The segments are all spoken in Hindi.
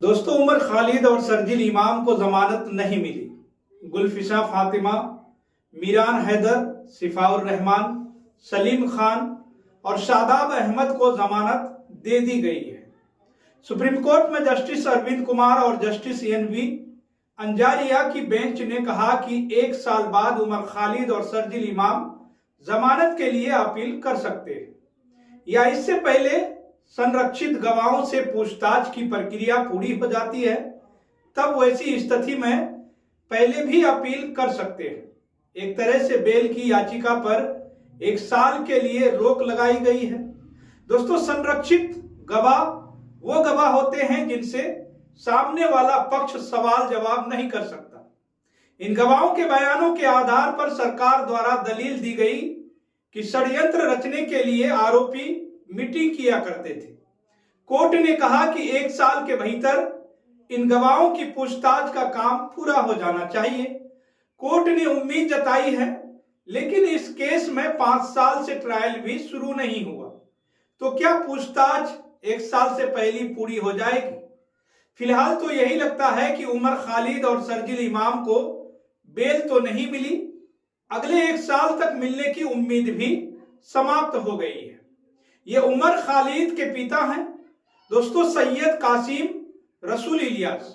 दोस्तों, उमर खालिद और शर्जील इमाम को जमानत नहीं मिली। गुलफिशा फातिमा, मीरान हैदर, सिफाउर रहमान, सलीम खान और शादाब अहमद को जमानत दे दी गई है। सुप्रीम कोर्ट में जस्टिस अरविंद कुमार और जस्टिस एनवी अंजारिया की बेंच ने कहा कि 1 साल बाद उमर खालिद और शर्जील इमाम जमानत के लिए अपील कर सकते हैं या इससे पहले संरक्षित गवाहों से पूछताछ की प्रक्रिया पूरी हो जाती है, तब वैसी स्थिति में पहले भी अपील कर सकते हैं। एक तरह से बेल की याचिका पर 1 साल के लिए रोक लगाई गई है। दोस्तों, संरक्षित गवाह वो गवाह होते हैं जिनसे सामने वाला पक्ष सवाल जवाब नहीं कर सकता। इन गवाहों के बयानों के आधार पर सरकार द्वारा दलील दी गई कि षड्यंत्र रचने के लिए आरोपी मीटिंग किया करते थे। कोर्ट ने कहा कि 1 साल के भीतर इन गवाहों की पूछताछ का काम पूरा हो जाना चाहिए। कोर्ट ने उम्मीद जताई है, लेकिन इस केस में 5 साल से ट्रायल भी शुरू नहीं हुआ, तो क्या पूछताछ 1 साल से पहले पूरी हो जाएगी? फिलहाल तो यही लगता है कि उमर खालिद और शर्जील इमाम को बेल तो नहीं मिली, अगले 1 साल तक मिलने की उम्मीद भी समाप्त हो गई है। ये उमर खालिद के पिता हैं दोस्तों, सैयद कासिम रसूल इलियास।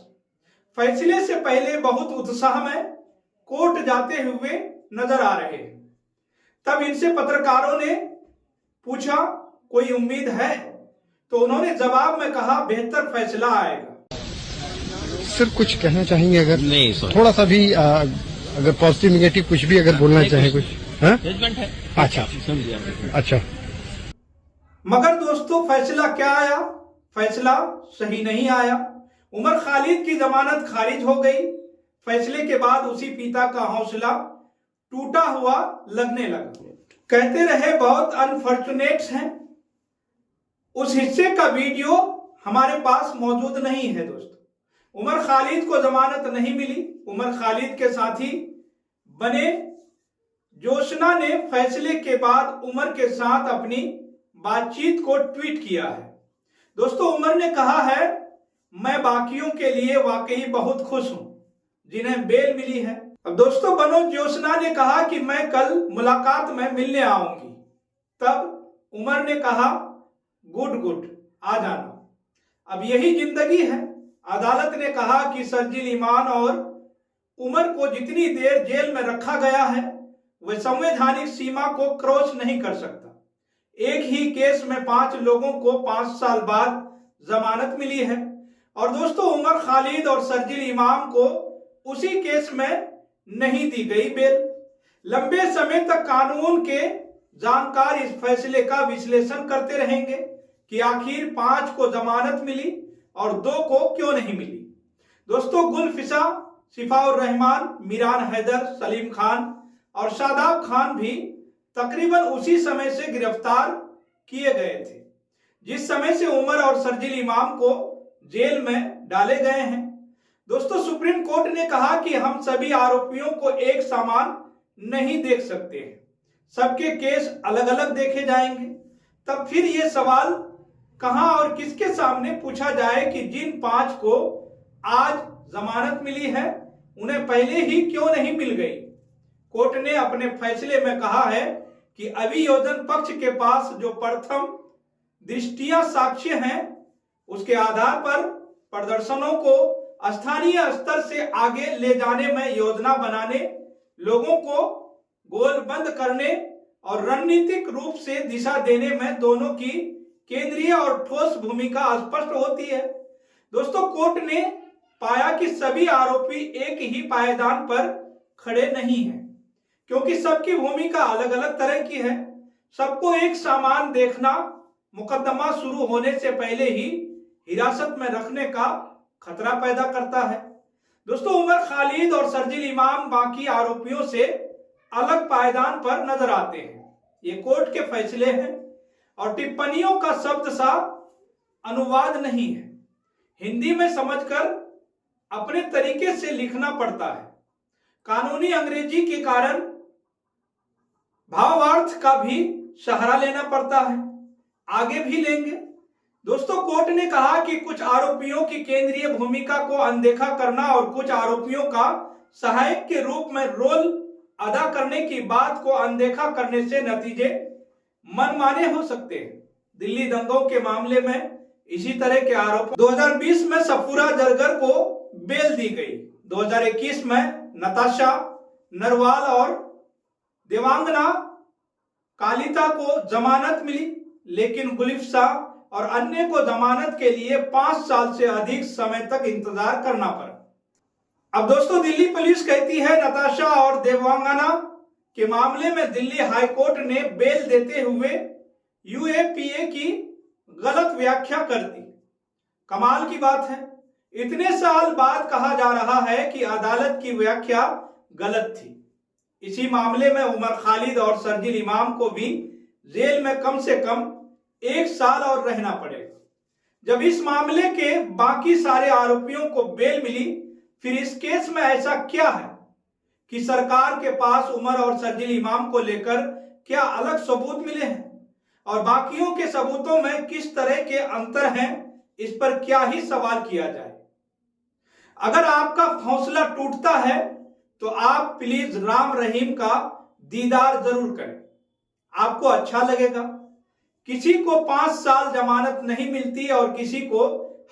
फैसले से पहले बहुत उत्साह में कोर्ट जाते हुए नजर आ रहे हैं। तब इनसे पत्रकारों ने पूछा, कोई उम्मीद है? तो उन्होंने जवाब में कहा, बेहतर फैसला आएगा। सर, कुछ कहना चाहेंगे? अगर नहीं सर, थोड़ा सा भी अगर पॉजिटिव निगेटिव कुछ भी अगर बोलना चाहें कुछ। जजमेंट है। अच्छा। मगर दोस्तों, फैसला क्या आया? फैसला सही नहीं आया। उमर खालिद की जमानत खारिज हो गई। फैसले के बाद उसी पिता का हौसला टूटा हुआ लगने लगा। कहते रहे बहुत अनफॉर्चुनेट्स हैं। उस हिस्से का वीडियो हमारे पास मौजूद नहीं है दोस्तों। उमर खालिद को जमानत नहीं मिली। उमर खालिद के साथी बने जोशना ने फैसले के बाद उमर के साथ अपनी बातचीत को ट्वीट किया है। दोस्तों, उमर ने कहा है, मैं बाकियों के लिए वाकई बहुत खुश हूं जिन्हें बेल मिली है। अब दोस्तों, मनोज जोशना ने कहा कि मैं कल मुलाकात में मिलने आऊंगी। तब उमर ने कहा, गुड, आ जाना, अब यही जिंदगी है। अदालत ने कहा कि शर्जील इमाम और उमर को जितनी देर जेल में रखा गया है वह संवैधानिक सीमा को क्रॉस नहीं कर सकता। एक ही केस में 5 लोगों को 5 साल बाद जमानत मिली है। और दोस्तों, उमर खालिद और शर्जील इमाम को उसी केस में नहीं दी गई बेल। लंबे समय तक कानून के जानकार इस फैसले का विश्लेषण करते रहेंगे कि आखिर 5 को जमानत मिली और 2 को क्यों नहीं मिली। दोस्तों, गुलफिशा, सिफाउर रहमान, मीरान हैदर, सलीम खान और शादाब खान भी तकरीबन उसी समय से गिरफ्तार किए गए थे जिस समय से उमर और शर्जील इमाम को जेल में डाले गए हैं। दोस्तों, सुप्रीम कोर्ट ने कहा कि हम सभी आरोपियों को एक समान नहीं देख सकते हैं, सबके केस अलग अलग देखे जाएंगे। तब फिर ये सवाल कहां और किसके सामने पूछा जाए कि जिन 5 को आज जमानत मिली है उन्हें पहले ही क्यों नहीं मिल गई? कोर्ट ने अपने फैसले में कहा है कि अभियोजन पक्ष के पास जो प्रथम दृष्टिया साक्ष्य हैं उसके आधार पर प्रदर्शनों को स्थानीय स्तर से आगे ले जाने में, योजना बनाने, लोगों को गोलबंद करने और रणनीतिक रूप से दिशा देने में दोनों की केंद्रीय और ठोस भूमिका स्पष्ट होती है। दोस्तों, कोर्ट ने पाया कि सभी आरोपी एक ही पायदान पर खड़े नहीं हैं, क्योंकि सबकी भूमिका अलग अलग तरह की है। सबको एक समान देखना मुकदमा शुरू होने से पहले ही हिरासत में रखने का खतरा पैदा करता है। दोस्तों, उमर खालिद और शर्जील इमाम बाकी आरोपियों से अलग पायदान पर नजर आते हैं। ये कोर्ट के फैसले हैं और टिप्पणियों का शब्द सा अनुवाद नहीं है। हिंदी में समझकर अपने तरीके से लिखना पड़ता है। कानूनी अंग्रेजी के कारण भावार्थ का भी सहारा लेना पड़ता है। आगे भी लेंगे। दोस्तों, कोर्ट ने कहा कि कुछ आरोपियों की केंद्रीय भूमिका को अनदेखा करना और कुछ आरोपियों का सहायक के रूप में रोल अदा करने की बात को अनदेखा करने से नतीजे मनमाने हो सकते हैं। दिल्ली दंगों के मामले में इसी तरह के आरोप 2020 में सफूरा जरगर को बेल दी गई। 2021 में नताशा नरवाल और देवांगना कालिता को जमानत मिली, लेकिन गुलिफ्सा और अन्य को जमानत के लिए 5 साल से अधिक समय तक इंतजार करना पड़ा। अब दोस्तों, दिल्ली पुलिस कहती है नताशा और देवांगना के मामले में दिल्ली हाईकोर्ट ने बेल देते हुए यूएपीए की गलत व्याख्या कर दी। कमाल की बात है, इतने साल बाद कहा जा रहा है कि अदालत की व्याख्या गलत थी। इसी मामले में उमर खालिद और शर्जील इमाम को भी जेल में कम से कम 1 साल और रहना पड़ेगा। जब इस मामले के बाकी सारे आरोपियों को बेल मिली, फिर इस केस में ऐसा क्या है कि सरकार के पास उमर और शर्जील इमाम को लेकर क्या अलग सबूत मिले हैं और बाकियों के सबूतों में किस तरह के अंतर हैं, इस पर क्या ही सवाल किया जाए। अगर आपका हौसला टूटता है तो आप प्लीज राम रहीम का दीदार जरूर करें, आपको अच्छा लगेगा। किसी को 5 साल जमानत नहीं मिलती और किसी को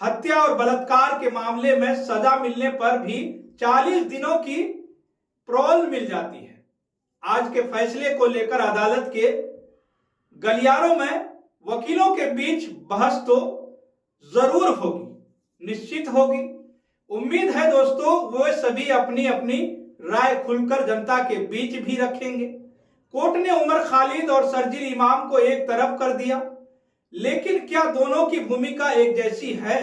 हत्या और बलात्कार के मामले में सजा मिलने पर भी 40 दिनों की प्रोल मिल जाती है। आज के फैसले को लेकर अदालत के गलियारों में वकीलों के बीच बहस तो जरूर होगी, निश्चित होगी। उम्मीद है दोस्तों वो सभी अपनी अपनी राय खुलकर जनता के बीच भी रखेंगे। कोर्ट ने उमर खालिद और शर्जील इमाम को एक तरफ कर दिया, लेकिन क्या दोनों की भूमिका एक जैसी है?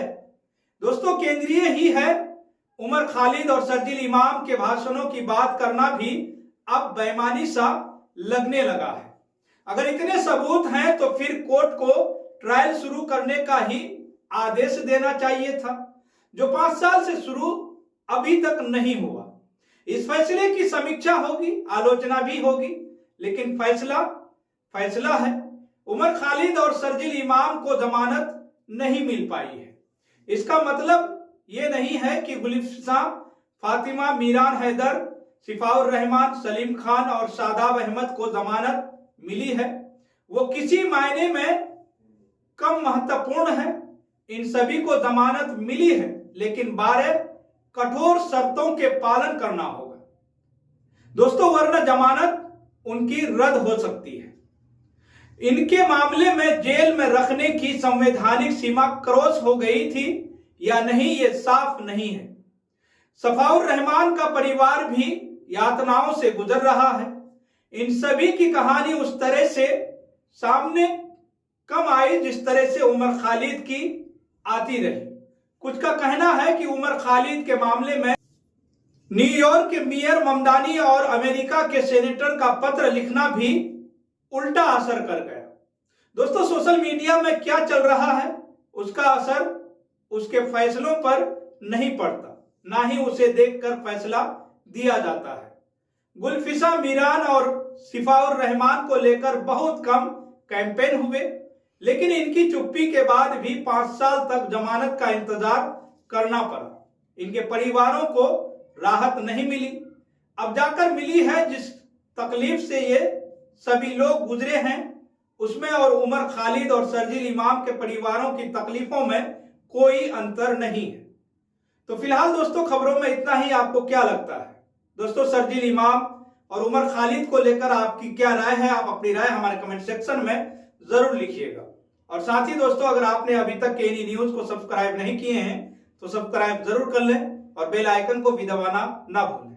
दोस्तों, केंद्रीय ही है। उमर खालिद और शर्जील इमाम के भाषणों की बात करना भी अब बेईमानी सा लगने लगा है। अगर इतने सबूत हैं तो फिर कोर्ट को ट्रायल शुरू करने का ही आदेश देना चाहिए था, जो 5 साल से शुरू अभी तक नहीं हुआ। इस फैसले की समीक्षा होगी, आलोचना भी होगी, लेकिन फैसला है। उमर खालिद और शर्जील इमाम को जमानत नहीं मिल पाई है। इसका मतलब ये नहीं है कि गुलिफ्सा, फातिमा, मीरान हैदर, सिफाउर रहमान, सलीम खान और शादाब अहमद को जमानत मिली है। वो किसी मायने में कम महत्वपूर्ण है। इन सभी को जमानत मिली है, लेकिन 12 कठोर शर्तों के पालन करना होगा दोस्तों, वरना जमानत उनकी रद्द हो सकती है। इनके मामले में जेल में रखने की संवैधानिक सीमा क्रॉस हो गई थी या नहीं, ये साफ नहीं है। सफाउर रहमान का परिवार भी यातनाओं से गुजर रहा है। इन सभी की कहानी उस तरह से सामने कम आई जिस तरह से उमर खालिद की आती रही। कुछ का कहना है कि उमर खालिद के मामले में न्यूयॉर्क के मेयर ममदानी और अमेरिका के सेनेटर का पत्र लिखना भी उल्टा असर कर गया। दोस्तों, सोशल मीडिया में क्या चल रहा है उसका असर उसके फैसलों पर नहीं पड़ता, ना ही उसे देखकर फैसला दिया जाता है। गुलफिसा, मीरान और सिफाउर रहमान को लेकर बहुत कम कैंपेन हुए, लेकिन इनकी चुप्पी के बाद भी 5 साल तक जमानत का इंतजार करना पड़ा। इनके परिवारों को राहत नहीं मिली, अब जाकर मिली है। जिस तकलीफ से ये सभी लोग गुजरे हैं उसमें और उमर खालिद और शर्जील इमाम के परिवारों की तकलीफों में कोई अंतर नहीं है। तो फिलहाल दोस्तों, खबरों में इतना ही। आपको क्या लगता है दोस्तों, शर्जील इमाम और उमर खालिद को लेकर आपकी क्या राय है? आप अपनी राय हमारे कमेंट सेक्शन में जरूर लिखिएगा। और साथ ही दोस्तों, अगर आपने अभी तक केनी न्यूज को सब्सक्राइब नहीं किए हैं तो सब्सक्राइब जरूर कर लें और बेल आइकन को भी दबाना ना भूलें।